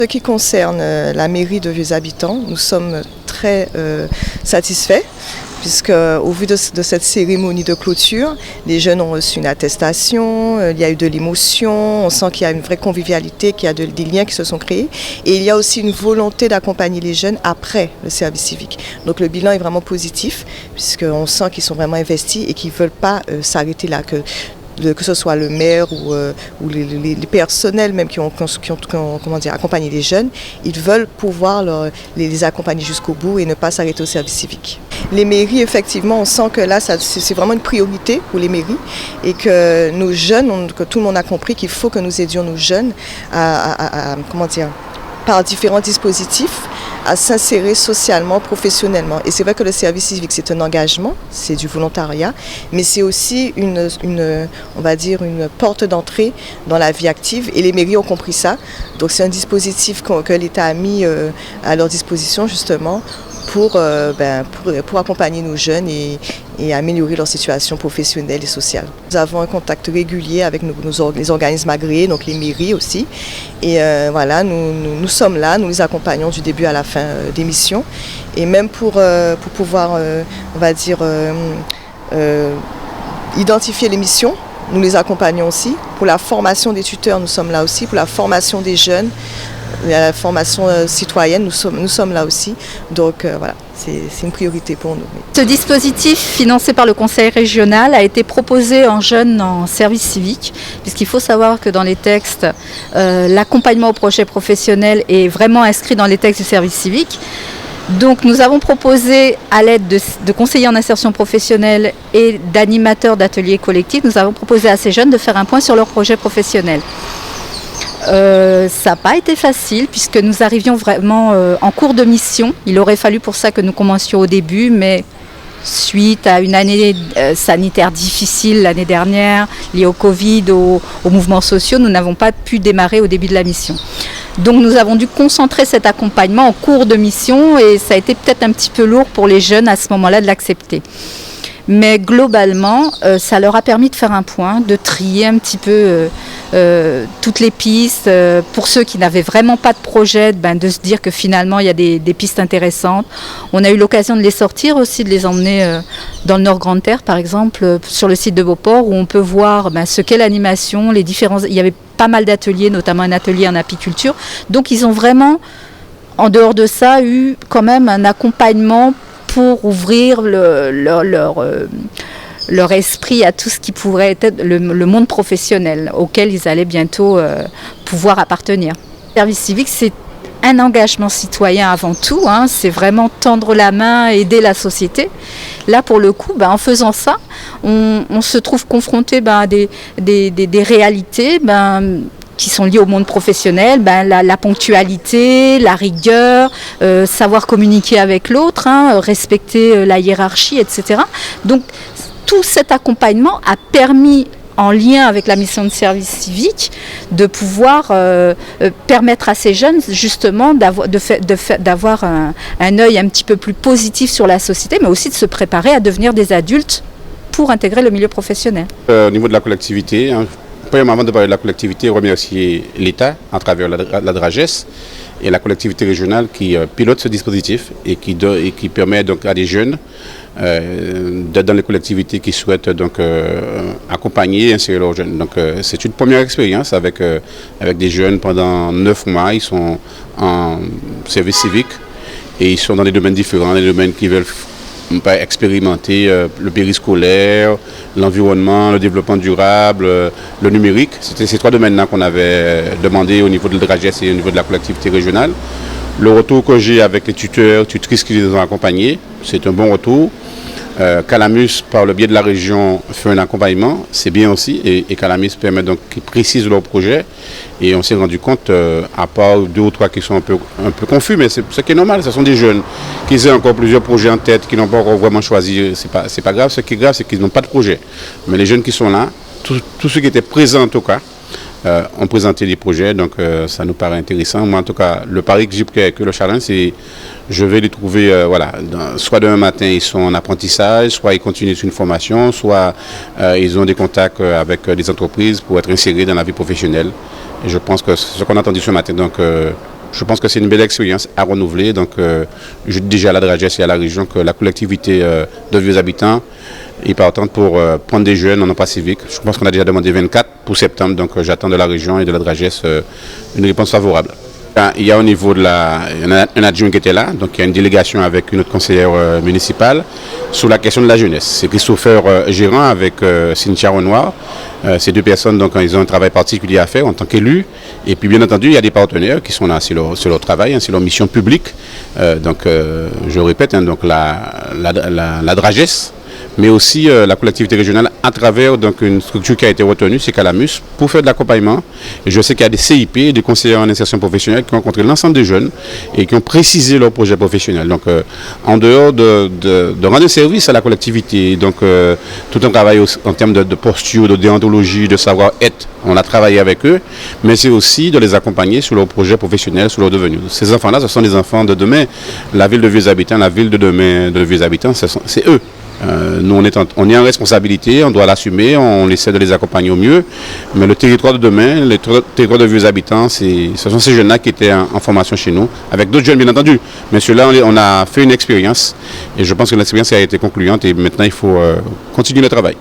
Ce qui concerne la mairie de Vieux Habitants, nous sommes très satisfaits puisque au vu de cette cérémonie de clôture, les jeunes ont reçu une attestation, il y a eu de l'émotion, on sent qu'il y a une vraie convivialité, qu'il y a des liens qui se sont créés et il y a aussi une volonté d'accompagner les jeunes après le service civique. Donc le bilan est vraiment positif puisqu'on sent qu'ils sont vraiment investis et qu'ils ne veulent pas s'arrêter là, que ce soit le maire ou les personnels même qui ont accompagné les jeunes, ils veulent pouvoir les accompagner jusqu'au bout et ne pas s'arrêter au service civique. Les mairies, effectivement, on sent que là, c'est vraiment une priorité pour les mairies et que nos jeunes, que tout le monde a compris qu'il faut que nous aidions nos jeunes par différents dispositifs, à s'insérer socialement, professionnellement. Et c'est vrai que le service civique, c'est un engagement, c'est du volontariat, mais c'est aussi une porte d'entrée dans la vie active. Et les mairies ont compris ça. Donc c'est un dispositif que l'État a mis à leur disposition justement pour accompagner nos jeunes et améliorer leur situation professionnelle et sociale. Nous avons un contact régulier avec les organismes agréés, donc les mairies aussi. Et nous sommes là, nous les accompagnons du début à la fin des missions. Et même pour pouvoir, identifier les missions, nous les accompagnons aussi. Pour la formation des tuteurs, nous sommes là aussi. Pour la formation des jeunes, la formation citoyenne, nous sommes là aussi. Donc voilà, c'est une priorité pour nous. Ce dispositif financé par le Conseil régional a été proposé en jeunes en service civique, puisqu'il faut savoir que dans les textes, l'accompagnement au projet professionnel est vraiment inscrit dans les textes du service civique. Donc nous avons proposé, à l'aide de conseillers en insertion professionnelle et d'animateurs d'ateliers collectifs, nous avons proposé à ces jeunes de faire un point sur leur projet professionnel. Ça n'a pas été facile puisque nous arrivions vraiment en cours de mission. Il aurait fallu pour ça que nous commencions au début, mais suite à une année sanitaire difficile l'année dernière, liée au Covid, aux mouvements sociaux, nous n'avons pas pu démarrer au début de la mission. Donc nous avons dû concentrer cet accompagnement en cours de mission et ça a été peut-être un petit peu lourd pour les jeunes à ce moment-là de l'accepter. Mais globalement, ça leur a permis de faire un point, de trier un petit peu toutes les pistes. Pour ceux qui n'avaient vraiment pas de projet, de se dire que finalement il y a des pistes intéressantes. On a eu l'occasion de les sortir aussi, de les emmener dans le Nord Grande-Terre par exemple, sur le site de Beauport où on peut voir ce qu'est l'animation, les différents. Il y avait pas mal d'ateliers, notamment un atelier en apiculture. Donc ils ont vraiment, en dehors de ça, eu quand même un accompagnement pour ouvrir leur esprit à tout ce qui pourrait être le monde professionnel auquel ils allaient bientôt pouvoir appartenir. Le service civique, c'est un engagement citoyen avant tout, c'est vraiment tendre la main, aider la société. Là, pour le coup, en faisant ça, on se trouve confronté à des réalités qui sont liées au monde professionnel, la ponctualité, la rigueur, savoir communiquer avec l'autre, respecter la hiérarchie, etc. Donc tout cet accompagnement a permis, en lien avec la mission de service civique, de pouvoir permettre à ces jeunes justement d'avoir un œil un petit peu plus positif sur la société, mais aussi de se préparer à devenir des adultes pour intégrer le milieu professionnel. Au niveau de la collectivité, premièrement, avant de parler de la collectivité, remercier l'État à travers la DRAGES et la collectivité régionale qui pilote ce dispositif et qui permet donc à des jeunes d'être dans les collectivités qui souhaitent donc accompagner et insérer leurs jeunes. Donc c'est une première expérience avec des jeunes pendant 9 mois. Ils sont en service civique et ils sont dans des domaines différents, des domaines qui veulent expérimenter le périscolaire, l'environnement, le développement durable, le numérique. C'était ces 3 domaines-là qu'on avait demandé au niveau de l'DRAGES et au niveau de la collectivité régionale. Le retour que j'ai avec les tuteurs, tutrices qui les ont accompagnés, c'est un bon retour. Calamus, par le biais de la région, fait un accompagnement, c'est bien aussi, et Calamus permet donc qu'ils précisent leur projet. Et on s'est rendu compte, à part 2 ou 3 qui sont un peu confus, mais c'est ce qui est normal, ce sont des jeunes qui ont encore plusieurs projets en tête, qui n'ont pas encore vraiment choisi, c'est pas grave. Ce qui est grave, c'est qu'ils n'ont pas de projet. Mais les jeunes qui sont là, tous ceux qui étaient présents en tout cas, ont présenté des projets, donc ça nous paraît intéressant. Moi, en tout cas, le pari que j'ai pris avec le challenge, c'est je vais les trouver, soit demain matin, ils sont en apprentissage, soit ils continuent une formation, soit ils ont des contacts avec des entreprises pour être insérés dans la vie professionnelle. Et je pense que c'est ce qu'on a entendu ce matin, donc Je pense que c'est une belle expérience à renouveler. Donc, je dis déjà à la Dragesse et à la région que la collectivité de vieux habitants est partante pour prendre des jeunes en emploi civique. Je pense qu'on a déjà demandé 24 pour septembre. Donc, j'attends de la région et de la Dragesse une réponse favorable. Il y a au niveau de un adjoint qui était là, donc il y a une délégation avec une autre conseillère municipale sur la question de la jeunesse. C'est Christopher Gérant avec Cynthia Renoir. Ces deux personnes, donc, ils ont un travail particulier à faire en tant qu'élus. Et puis, bien entendu, il y a des partenaires qui sont là, c'est leur travail, c'est leur mission publique. Je répète, donc, la Dragesse, mais aussi la collectivité régionale à travers donc, une structure qui a été retenue, c'est Calamus, pour faire de l'accompagnement. Et je sais qu'il y a des CIP, des conseillers en insertion professionnelle qui ont rencontré l'ensemble des jeunes et qui ont précisé leur projet professionnel. Donc, en dehors de rendre service à la collectivité, donc tout un travail en termes de posture, de déontologie, de savoir-être, on a travaillé avec eux, mais c'est aussi de les accompagner sur leur projet professionnel, sur leur devenir. Ces enfants-là, ce sont des enfants de demain. La ville de Vieux Habitants, la ville de demain de Vieux Habitants, c'est eux. Nous, on est en responsabilité, on doit l'assumer, on essaie de les accompagner au mieux. Mais le territoire de demain, le territoire de Vieux Habitants, ce sont ces jeunes-là qui étaient en formation chez nous, avec d'autres jeunes bien entendu. Mais ceux-là, on a fait une expérience et je pense que l'expérience a été concluante et maintenant il faut continuer le travail.